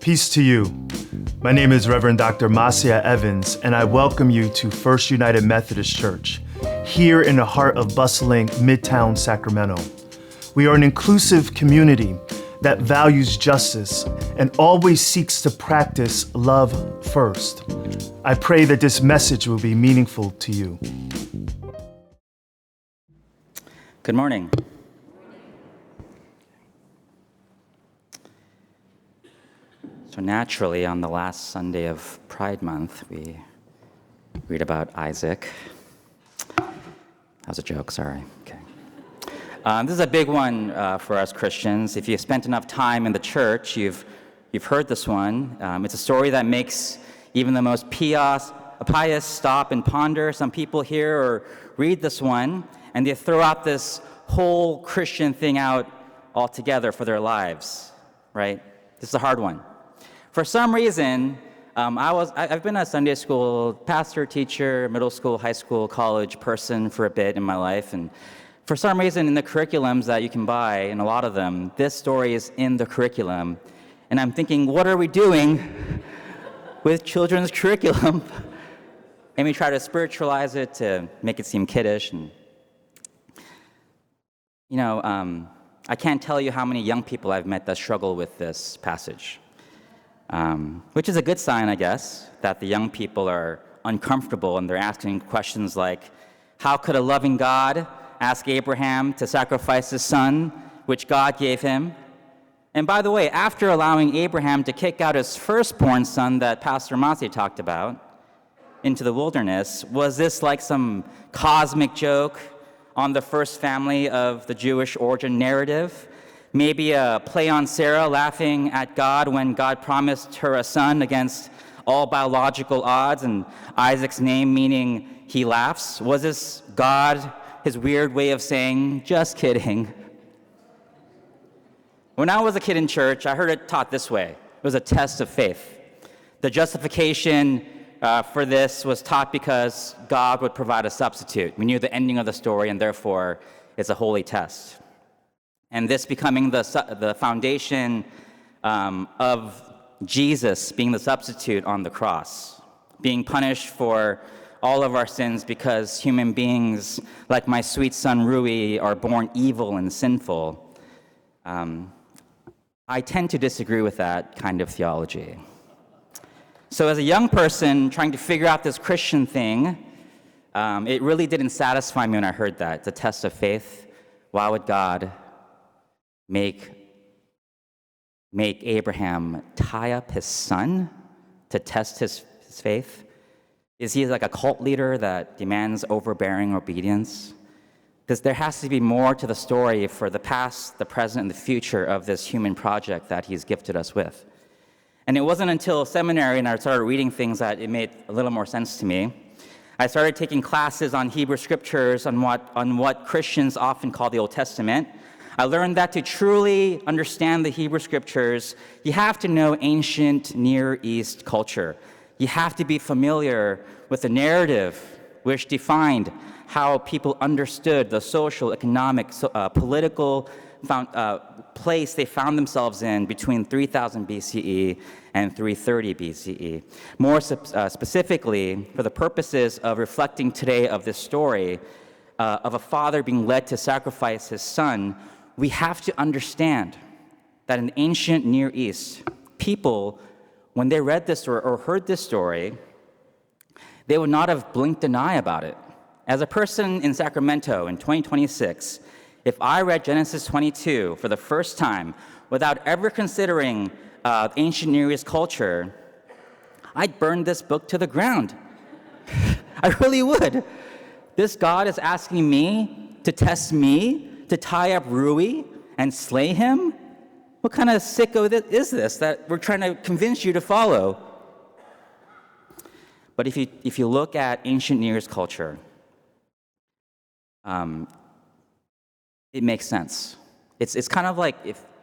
Peace to you. My name is Reverend Dr. Masia Evans, and I welcome you to First United Methodist Church, here in the heart of bustling Midtown Sacramento. We are an inclusive community that values justice and always seeks to practice love first. I pray that this message will be meaningful to you. Good morning. So naturally, on the last Sunday of Pride Month, we read about Isaac. That was a joke, sorry. Okay. This is a big one for us Christians. If you've spent enough time in the church, you've heard this one. It's a story that makes even the most pious stop and ponder. Some people hear or read this one, and they throw out this whole Christian thing out altogether for their lives, right? This is a hard one. For some reason, I've been a Sunday school pastor, teacher, middle school, high school, college person for a bit in my life, and for some reason in the curriculums that you can buy, and a lot of them, this story is in the curriculum, and I'm thinking, what are we doing with children's curriculum? And we try to spiritualize it to make it seem kiddish, and I can't tell you how many young people I've met that struggle with this passage. Which is a good sign, I guess, that the young people are uncomfortable and they're asking questions like, how could a loving God ask Abraham to sacrifice his son, which God gave him? And by the way, after allowing Abraham to kick out his firstborn son that Pastor Masi talked about into the wilderness, was this like some cosmic joke on the first family of the Jewish origin narrative? Maybe a play on Sarah laughing at God when God promised her a son against all biological odds, and Isaac's name meaning he laughs? Was this God, his weird way of saying, just kidding? When I was a kid in church, I heard it taught this way. It was a test of faith. The justification for this was taught because God would provide a substitute. We knew the ending of the story, and therefore it's a holy test. And this becoming the foundation of Jesus being the substitute on the cross, being punished for all of our sins because human beings, like my sweet son Rui, are born evil and sinful. I tend to disagree with that kind of theology. So as a young person trying to figure out this Christian thing, it really didn't satisfy me when I heard that. It's a test of faith. Why would God make Abraham tie up his son to test his faith? Is he like a cult leader that demands overbearing obedience? Because there has to be more to the story for the past, the present, and the future of this human project that he's gifted us with. And it wasn't until seminary and I started reading things that it made a little more sense to me. I started taking classes on Hebrew scriptures, on what Christians often call the Old Testament. I learned that to truly understand the Hebrew scriptures, you have to know ancient Near East culture. You have to be familiar with the narrative which defined how people understood the social, economic, political place they found themselves in between 3000 BCE and 330 BCE. More specifically, for the purposes of reflecting today of this story of a father being led to sacrifice his son, we have to understand that in ancient Near East, people, when they read this or heard this story, they would not have blinked an eye about it. As a person in Sacramento in 2026, if I read Genesis 22 for the first time without ever considering ancient Near East culture, I'd burn this book to the ground. I really would. This God is asking me to test me, to tie up Rui and slay him? What kind of sicko is this that we're trying to convince you to follow? But if you look at ancient Near East culture, it makes sense. It's kind of like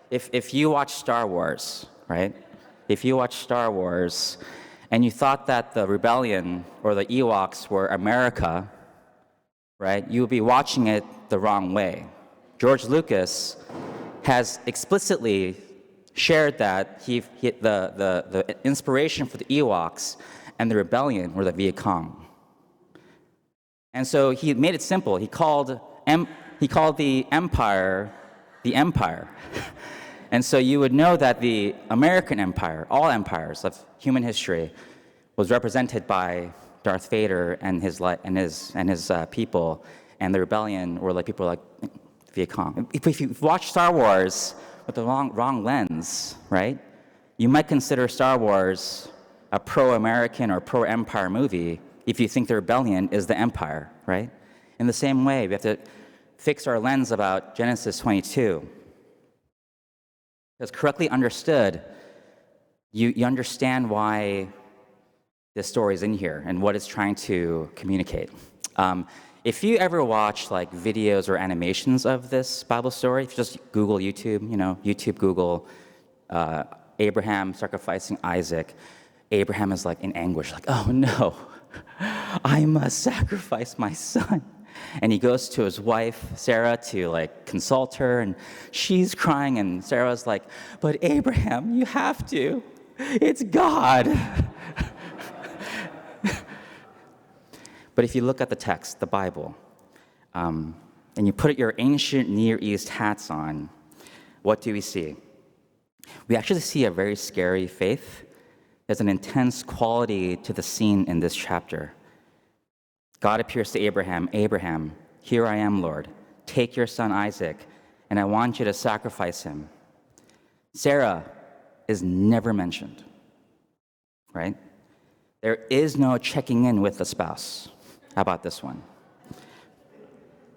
if you watch Star Wars, right? If you watch Star Wars and you thought that the rebellion or the Ewoks were America, right? You would be watching it the wrong way. George Lucas has explicitly shared that the inspiration for the Ewoks and the rebellion were the Viet Cong. And so he made it simple. He called the empire the empire. And so you would know that the American empire, all empires of human history, was represented by Darth Vader and his people, and the rebellion were like people like Viet Cong. If you watch Star Wars with the wrong lens, right, you might consider Star Wars a pro-American or pro-empire movie if you think the rebellion is the empire, right? In the same way, we have to fix our lens about Genesis 22. Because correctly understood, you understand why this story is in here and what it's trying to communicate. If you ever watch like videos or animations of this Bible story, if you just Google YouTube, Google Abraham sacrificing Isaac, Abraham is like in anguish, like, oh no, I must sacrifice my son. And he goes to his wife, Sarah, to like consult her, and she's crying, and Sarah's like, but Abraham, you have to. It's God. But if you look at the text, the Bible, and you put your ancient Near East hats on, what do we see? We actually see a very scary faith. There's an intense quality to the scene in this chapter. God appears to Abraham, Abraham, here I am, Lord. Take your son Isaac, and I want you to sacrifice him. Sarah is never mentioned, right? There is no checking in with the spouse about this one.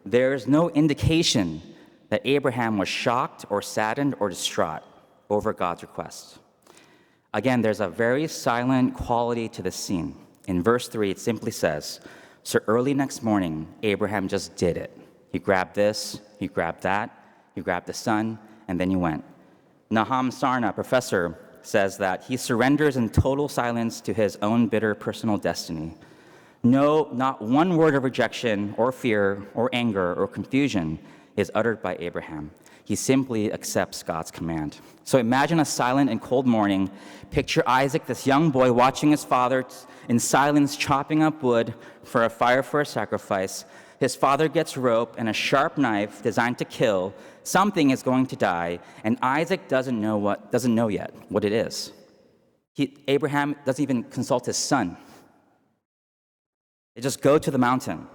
There's no indication that Abraham was shocked or saddened or distraught over God's request. Again, there's a very silent quality to this scene. In verse 3, it simply says, so early next morning, Abraham just did it. He grabbed this, he grabbed that, he grabbed the son, and then he went. Nahum Sarna, professor, says that he surrenders in total silence to his own bitter personal destiny. No, not one word of rejection or fear or anger or confusion is uttered by Abraham. He simply accepts God's command. So imagine a silent and cold morning. Picture Isaac, this young boy, watching his father in silence chopping up wood for a fire for a sacrifice. His father gets rope and a sharp knife designed to kill. Something is going to die, and Isaac doesn't know yet what it is. Abraham doesn't even consult his son. They just go to the mountain.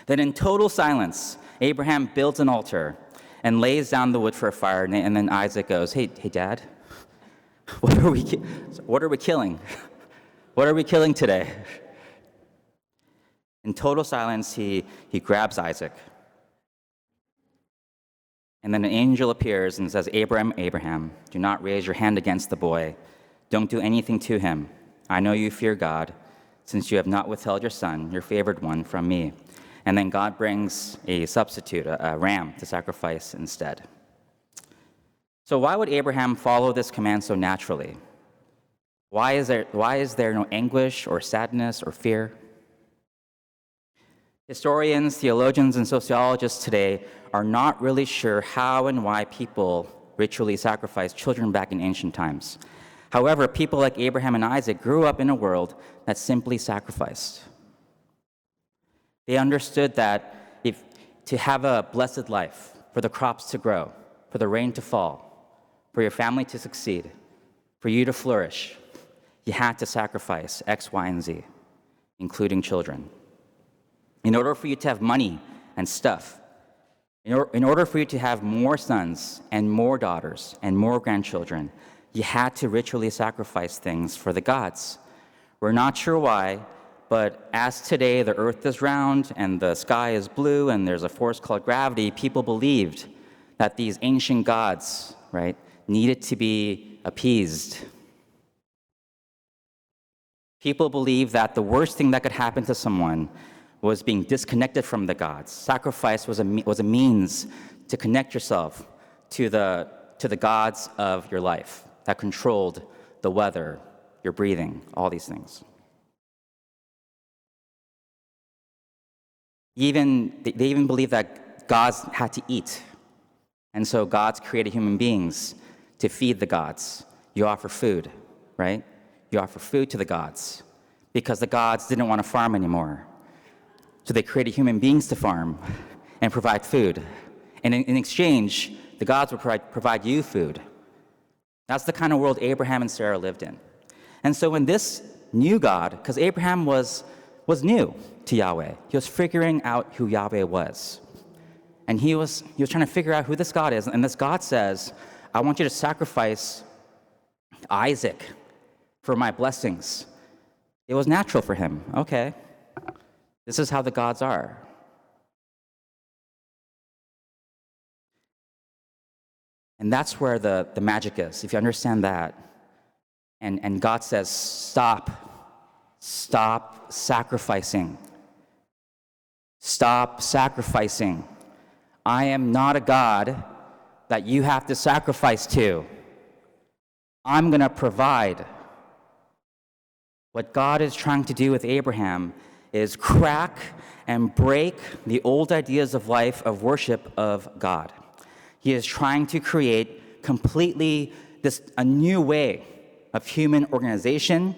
Then in total silence, Abraham builds an altar and lays down the wood for a fire, and then Isaac goes, hey, Dad, what are we killing? What are we killing today? In total silence, he grabs Isaac. And then an angel appears and says, Abraham, Abraham, do not raise your hand against the boy. Don't do anything to him. I know you fear God, since you have not withheld your son, your favored one, from me. And then God brings a substitute, a ram, to sacrifice instead. So why would Abraham follow this command so naturally? Why is there no anguish or sadness or fear? Historians, theologians, and sociologists today are not really sure how and why people ritually sacrificed children back in ancient times. However, people like Abraham and Isaac grew up in a world that simply sacrificed. They understood that to have a blessed life, for the crops to grow, for the rain to fall, for your family to succeed, for you to flourish, you had to sacrifice X, Y, and Z, including children. In order for you to have money and stuff, in order for you to have more sons and more daughters and more grandchildren, you had to ritually sacrifice things for the gods. We're not sure why, but as today the earth is round and the sky is blue and there's a force called gravity, people believed that these ancient gods, right, needed to be appeased. People believed that the worst thing that could happen to someone was being disconnected from the gods. Sacrifice was a means to connect yourself to the gods of your life that controlled the weather, your breathing, all these things. They even believed that gods had to eat. And so gods created human beings to feed the gods. You offer food, right? You offer food to the gods because the gods didn't want to farm anymore. So they created human beings to farm and provide food. And in exchange, the gods would provide you food. That's the kind of world Abraham and Sarah lived in. And so when this new God, because Abraham was new to Yahweh, he was figuring out who Yahweh was. And he was trying to figure out who this God is. And this God says, I want you to sacrifice Isaac for my blessings. It was natural for him. Okay, this is how the gods are. And that's where the magic is, if you understand that. And God says, stop sacrificing. Stop sacrificing. I am not a God that you have to sacrifice to. I'm going to provide. What God is trying to do with Abraham is crack and break the old ideas of life of worship of God. He is trying to create completely a new way of human organization,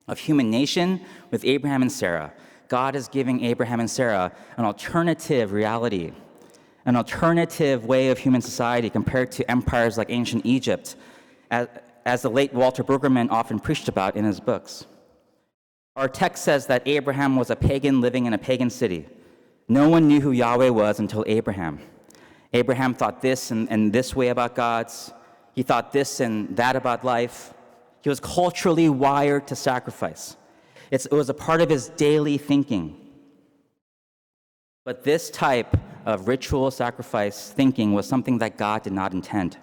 of human nation with Abraham and Sarah. God is giving Abraham and Sarah an alternative reality, an alternative way of human society compared to empires like ancient Egypt, as the late Walter Brueggemann often preached about in his books. Our text says that Abraham was a pagan living in a pagan city. No one knew who Yahweh was until Abraham. Abraham thought this and this way about gods. He thought this and that about life. He was culturally wired to sacrifice. It was a part of his daily thinking. But this type of ritual sacrifice thinking was something that God did not intend.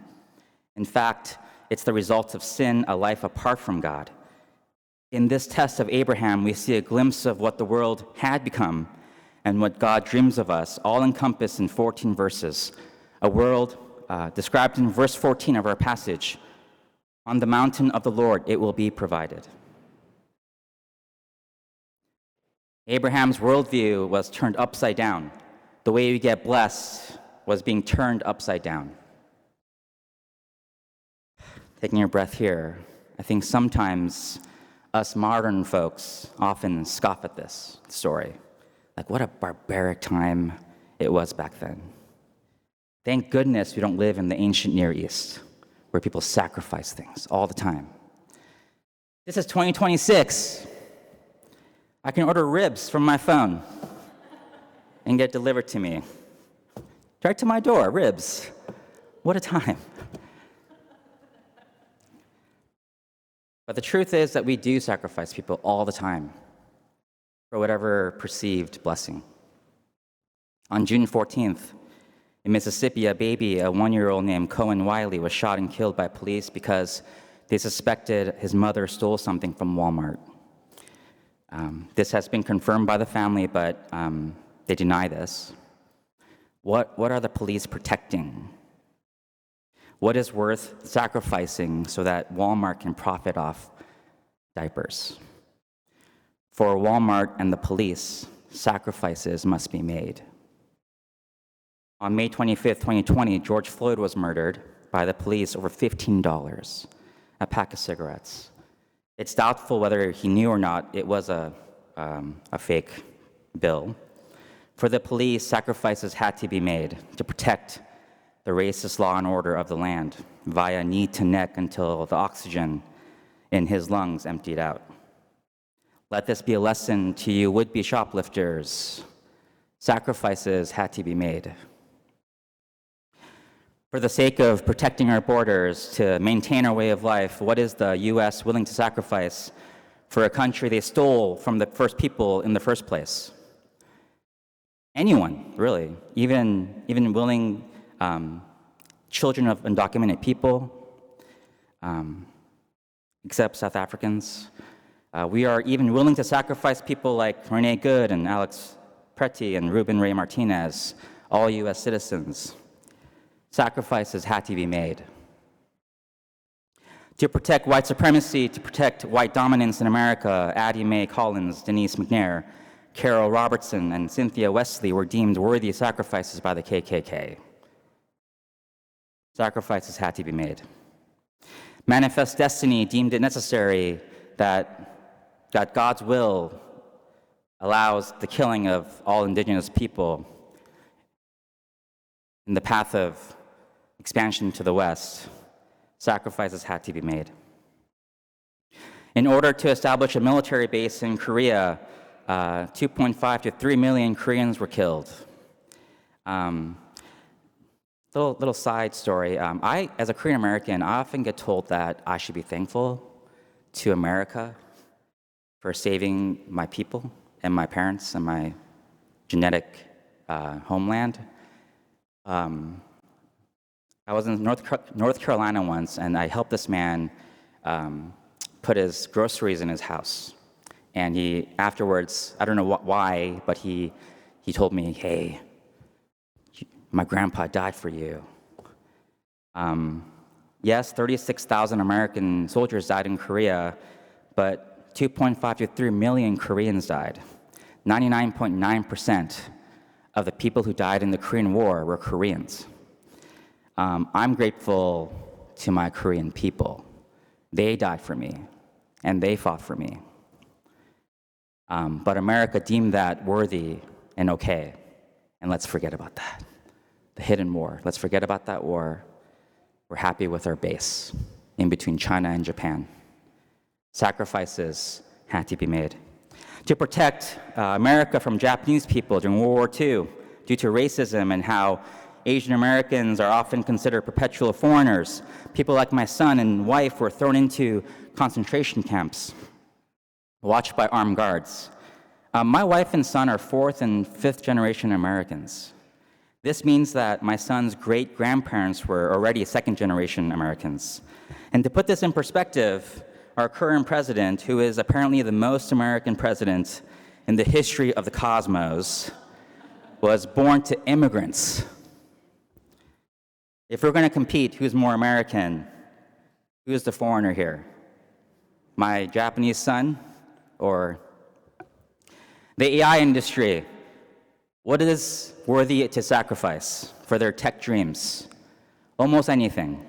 In fact, it's the result of sin, a life apart from God. In this test of Abraham, we see a glimpse of what the world had become and what God dreams of us, all encompassed in 14 verses. A world described in verse 14 of our passage. On the mountain of the Lord it will be provided. Abraham's worldview was turned upside down. The way we get blessed was being turned upside down. Taking your breath here, I think sometimes us modern folks often scoff at this story. Like, what a barbaric time it was back then. Thank goodness we don't live in the ancient Near East, where people sacrifice things all the time. This is 2026. I can order ribs from my phone and get delivered to me. Right to my door, ribs. What a time. But the truth is that we do sacrifice people all the time for whatever perceived blessing. On June 14th, in Mississippi, a 1-year-old named Cohen Wiley was shot and killed by police because they suspected his mother stole something from Walmart. This has been confirmed by the family, but they deny this. What are the police protecting? What is worth sacrificing so that Walmart can profit off diapers? For Walmart and the police, sacrifices must be made. On May 25th, 2020, George Floyd was murdered by the police over $15, a pack of cigarettes. It's doubtful whether he knew or not it was a fake bill. For the police, sacrifices had to be made to protect the racist law and order of the land via knee to neck until the oxygen in his lungs emptied out. Let this be a lesson to you would-be shoplifters. Sacrifices had to be made. For the sake of protecting our borders, to maintain our way of life, what is the U.S. willing to sacrifice for a country they stole from the first people in the first place? Anyone, really, even willing children of undocumented people, except South Africans. We are even willing to sacrifice people like Renee Good and Alex Preti and Ruben Ray Martinez, all U.S. citizens. Sacrifices had to be made. To protect white supremacy, to protect white dominance in America, Addie Mae Collins, Denise McNair, Carol Robertson, and Cynthia Wesley were deemed worthy sacrifices by the KKK. Sacrifices had to be made. Manifest Destiny deemed it necessary that God's will allows the killing of all indigenous people in the path of expansion to the West. Sacrifices had to be made. In order to establish a military base in Korea, 2.5 to 3 million Koreans were killed. Little side story. I, as a Korean American, I often get told that I should be thankful to America for saving my people and my parents and my genetic homeland. I was in North Carolina once, and I helped this man put his groceries in his house. And he afterwards, I don't know why, but he told me, "Hey, my grandpa died for you." Yes, 36,000 American soldiers died in Korea, but 2.5 to 3 million Koreans died. 99.9% of the people who died in the Korean War were Koreans. I'm grateful to my Korean people. They died for me, and they fought for me. But America deemed that worthy and okay, and let's forget about that. The hidden war, let's forget about that war. We're happy with our base in between China and Japan. Sacrifices had to be made. To protect America from Japanese people during World War II, due to racism and how Asian Americans are often considered perpetual foreigners, people like my son and wife were thrown into concentration camps, watched by armed guards. My wife and son are fourth and fifth generation Americans. This means that my son's great-grandparents were already second-generation Americans. And to put this in perspective, our current president, who is apparently the most American president in the history of the cosmos, was born to immigrants. If we're going to compete, who's more American? Who's the foreigner here? My Japanese son or the AI industry? What is worthy to sacrifice for their tech dreams? Almost anything.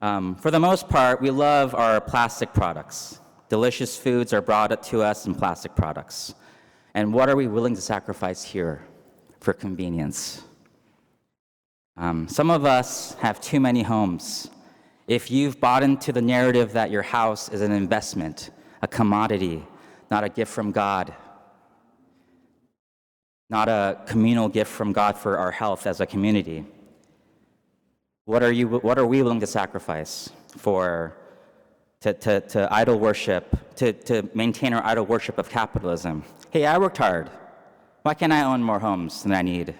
For the most part, we love our plastic products. Delicious foods are brought to us in plastic products. And what are we willing to sacrifice here for convenience? Some of us have too many homes. If you've bought into the narrative that your house is an investment, a commodity, not a gift from God, not a communal gift from God for our health as a community, what are we willing to sacrifice to idol worship, to maintain our idol worship of capitalism? Hey, I worked hard. Why can't I own more homes than I need?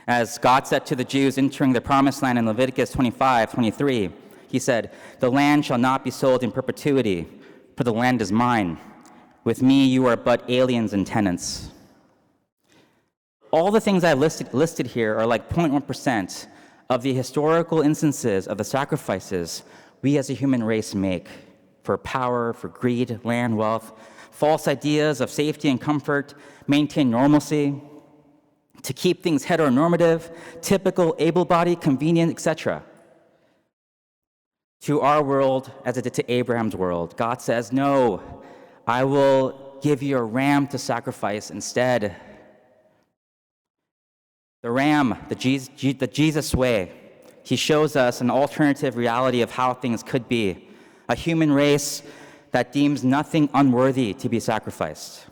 As God said to the Jews entering the promised land in Leviticus 25:23, he said, "The land shall not be sold in perpetuity, for the land is mine. With me you are but aliens and tenants." All the things I've listed here are like 0.1% of the historical instances of the sacrifices we as a human race make for power, for greed, land, wealth, false ideas of safety and comfort, maintain normalcy, to keep things heteronormative, typical, able-bodied, convenient, etc. To our world, as it did to Abraham's world, God says, "No, I will give you a ram to sacrifice instead." The ram, the Jesus way, he shows us an alternative reality of how things could be, a human race that deems nothing unworthy to be sacrificed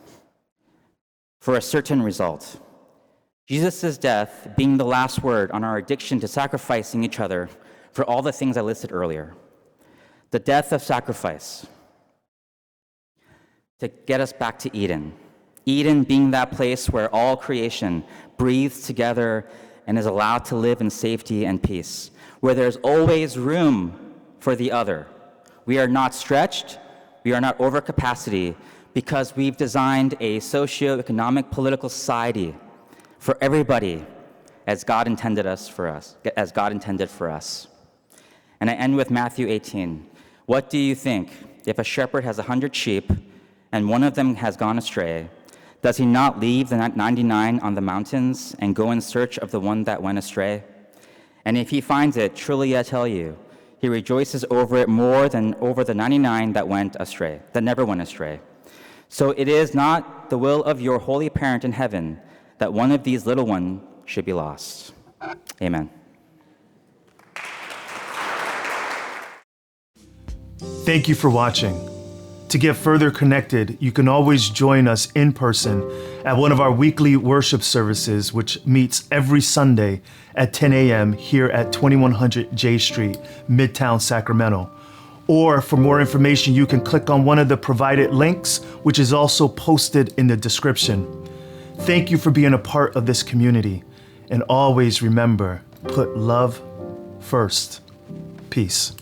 for a certain result. Jesus' death being the last word on our addiction to sacrificing each other for all the things I listed earlier. The death of sacrifice to get us back to Eden. Eden being that place where all creation breathes together and is allowed to live in safety and peace, where there's always room for the other. We are not stretched, we are not over capacity, because we've designed a socio-economic political society for everybody as God intended for us. And I end with Matthew 18. What do you think? If a shepherd has 100 sheep and one of them has gone astray, does he not leave the 99 on the mountains and go in search of the one that went astray? And if he finds it, truly I tell you, He rejoices over it more than over the 99 that went astray, that never went astray. So it is not the will of your holy parent in heaven that one of these little ones should be lost. Amen. Thank you for watching. To get further connected, you can always join us in person at one of our weekly worship services, which meets every Sunday at 10 a.m. here at 2100 J Street, Midtown, Sacramento. Or for more information, you can click on one of the provided links, which is also posted in the description. Thank you for being a part of this community. And always remember, put love first. Peace.